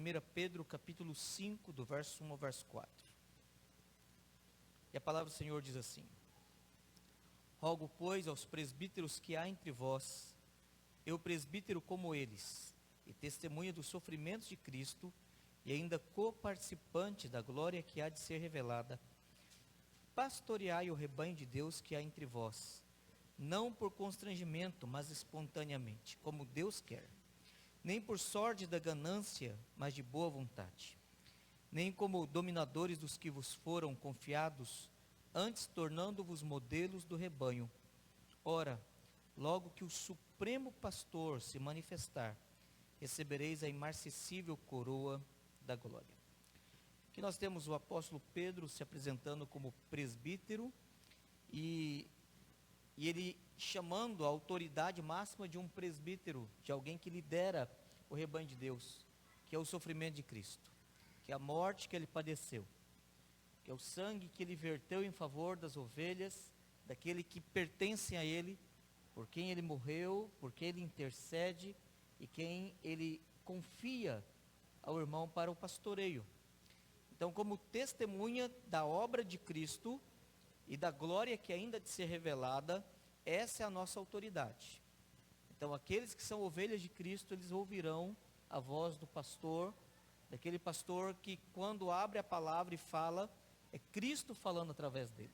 1 Pedro capítulo 5, do verso 1 ao verso 4. E a palavra do Senhor diz assim: Rogo, pois, aos presbíteros que há entre vós, eu presbítero como eles, e testemunha dos sofrimentos de Cristo, e ainda coparticipante da glória que há de ser revelada, pastoreai o rebanho de Deus que há entre vós, não por constrangimento, mas espontaneamente, como Deus quer, nem por sorte da ganância, mas de boa vontade, nem como dominadores dos que vos foram confiados, antes tornando-vos modelos do rebanho. Ora, logo que o Supremo Pastor se manifestar, recebereis a imarcessível coroa da glória. Aqui nós temos o apóstolo Pedro se apresentando como presbítero e ele chamando a autoridade máxima de um presbítero, de alguém que lidera o rebanho de Deus, que é o sofrimento de Cristo, que é a morte que ele padeceu, que é o sangue que ele verteu em favor das ovelhas, daquele que pertencem a ele, por quem ele morreu, por quem ele intercede e quem ele confia ao irmão para o pastoreio. Então, como testemunha da obra de Cristo e da glória que ainda há de ser revelada, essa é a nossa autoridade. Então, aqueles que são ovelhas de Cristo, eles ouvirão a voz do pastor, daquele pastor que, quando abre a palavra e fala, é Cristo falando através dele.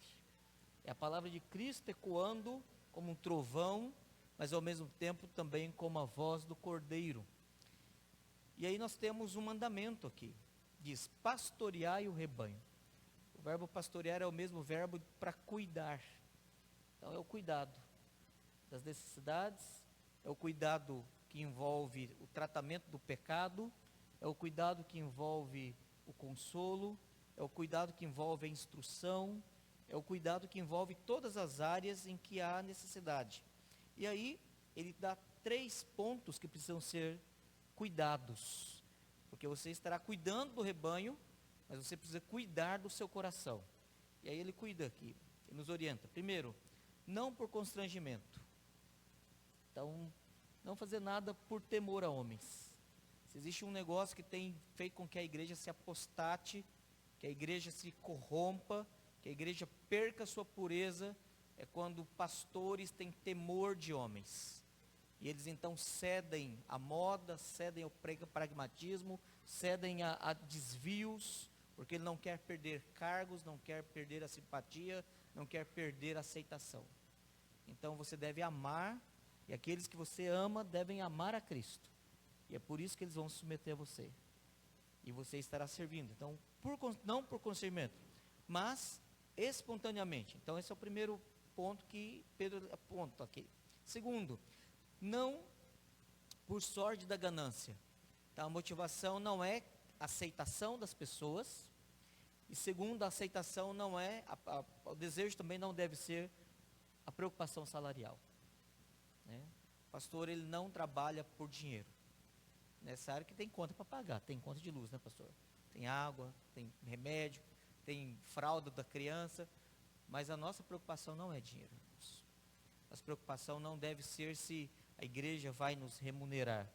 É a palavra de Cristo ecoando como um trovão, mas ao mesmo tempo também como a voz do Cordeiro. E aí nós temos um mandamento aqui, diz: pastoreai o rebanho. O verbo pastorear é o mesmo verbo para cuidar. Então é o cuidado das necessidades, é o cuidado que envolve o tratamento do pecado, é o cuidado que envolve o consolo, é o cuidado que envolve a instrução, é o cuidado que envolve todas as áreas em que há necessidade. E aí ele dá 3 pontos que precisam ser cuidados, porque você estará cuidando do rebanho, mas você precisa cuidar do seu coração. E aí ele cuida aqui, ele nos orienta. Primeiro, não por constrangimento. Então, não fazer nada por temor a homens. Se existe um negócio que tem feito com que a igreja se apostate, que a igreja se corrompa, que a igreja perca a sua pureza, é quando pastores têm temor de homens. E eles então cedem à moda, cedem ao pragmatismo, cedem a desvios, porque ele não quer perder cargos, não quer perder a simpatia, não quer perder a aceitação. Então você deve amar, e aqueles que você ama devem amar a Cristo. E é por isso que eles vão se submeter a você. E você estará servindo. Então, não por constrangimento, mas espontaneamente. Então esse é o primeiro ponto que Pedro aponta aqui. Segundo, não por sorte da ganância. Então a motivação não é a aceitação das pessoas. E segundo, a aceitação não é, o desejo também não deve ser a preocupação salarial. Né? O pastor, ele não trabalha por dinheiro. Nessa área que tem conta para pagar, tem conta de luz, né, pastor? Tem água, tem remédio, tem fralda da criança, mas a nossa preocupação não é dinheiro. Nossa preocupação não deve ser se a igreja vai nos remunerar.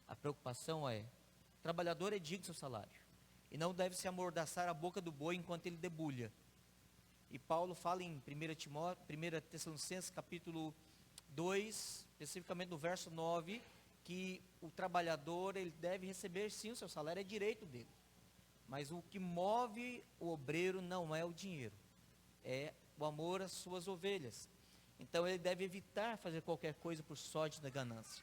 A preocupação é: o trabalhador é digno do seu salário, e não deve se amordaçar a boca do boi enquanto ele debulha. E Paulo fala em 1 Tessalonicenses capítulo 2, especificamente no verso 9, que o trabalhador, ele deve receber sim o seu salário, é direito dele. Mas o que move o obreiro não é o dinheiro, é o amor às suas ovelhas. Então ele deve evitar fazer qualquer coisa por sorte da ganância.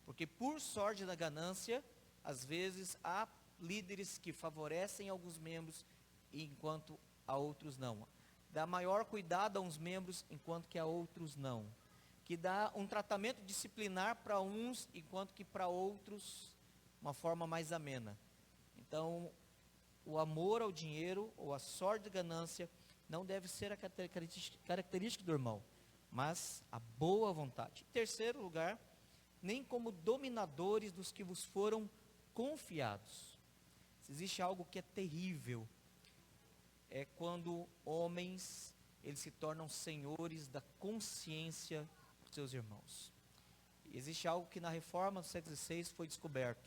Porque por sorte da ganância, às vezes há líderes que favorecem alguns membros, enquanto a outros não. Dá maior cuidado a uns membros, enquanto que a outros não. Que dá um tratamento disciplinar para uns, enquanto que para outros uma forma mais amena. Então, o amor ao dinheiro ou a sorte da ganância não deve ser a característica do irmão, mas a boa vontade. Em terceiro lugar, nem como dominadores dos que vos foram confiados. Se existe algo que é terrível, é quando homens, eles se tornam senhores da consciência dos seus irmãos. E existe algo que na reforma do século XVI foi descoberto.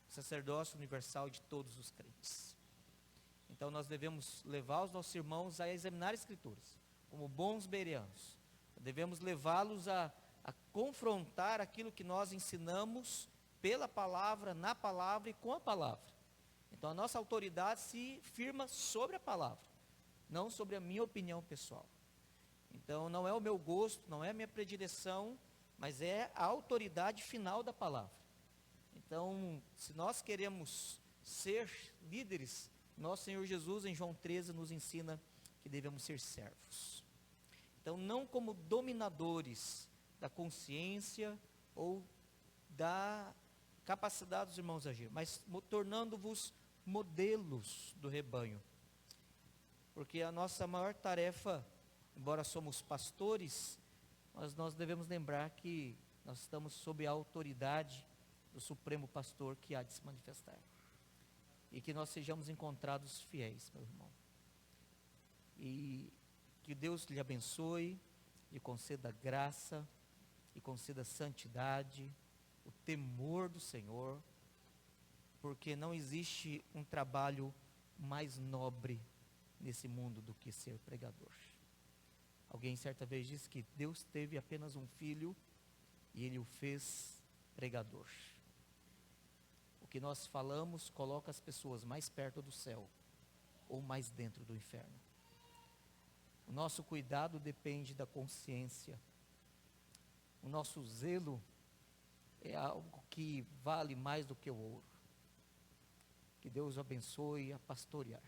o sacerdócio universal de todos os crentes. Então nós devemos levar os nossos irmãos a examinar as Escrituras, como bons bereanos. Devemos levá-los a confrontar aquilo que nós ensinamos pela palavra, na palavra e com a palavra. Então a nossa autoridade se firma sobre a palavra, não sobre a minha opinião pessoal. Então não é o meu gosto, não é a minha predileção, mas é a autoridade final da palavra. Então, se nós queremos ser líderes, nosso Senhor Jesus em João 13 nos ensina que devemos ser servos. Então, não como dominadores da consciência ou da capacidade dos irmãos a agir, mas tornando-vos modelos do rebanho. Porque a nossa maior tarefa, embora somos pastores, mas nós devemos lembrar que nós estamos sob a autoridade do Supremo Pastor que há de se manifestar. E que nós sejamos encontrados fiéis, meu irmão. E que Deus lhe abençoe, lhe conceda graça, lhe conceda santidade, o temor do Senhor, porque não existe um trabalho mais nobre nesse mundo do que ser pregador. Alguém certa vez disse que Deus teve apenas um filho e ele o fez pregador. O que nós falamos coloca as pessoas mais perto do céu ou mais dentro do inferno. O nosso cuidado depende da consciência. O nosso zelo é algo que vale mais do que o ouro. Que Deus o abençoe a pastorear.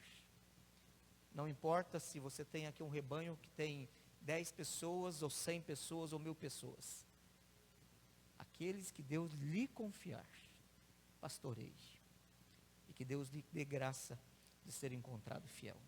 Não importa se você tem aqui um rebanho que tem 10 pessoas, ou 100 pessoas, ou 1000 pessoas. Aqueles que Deus lhe confiar, pastoreie. E que Deus lhe dê graça de ser encontrado fiel.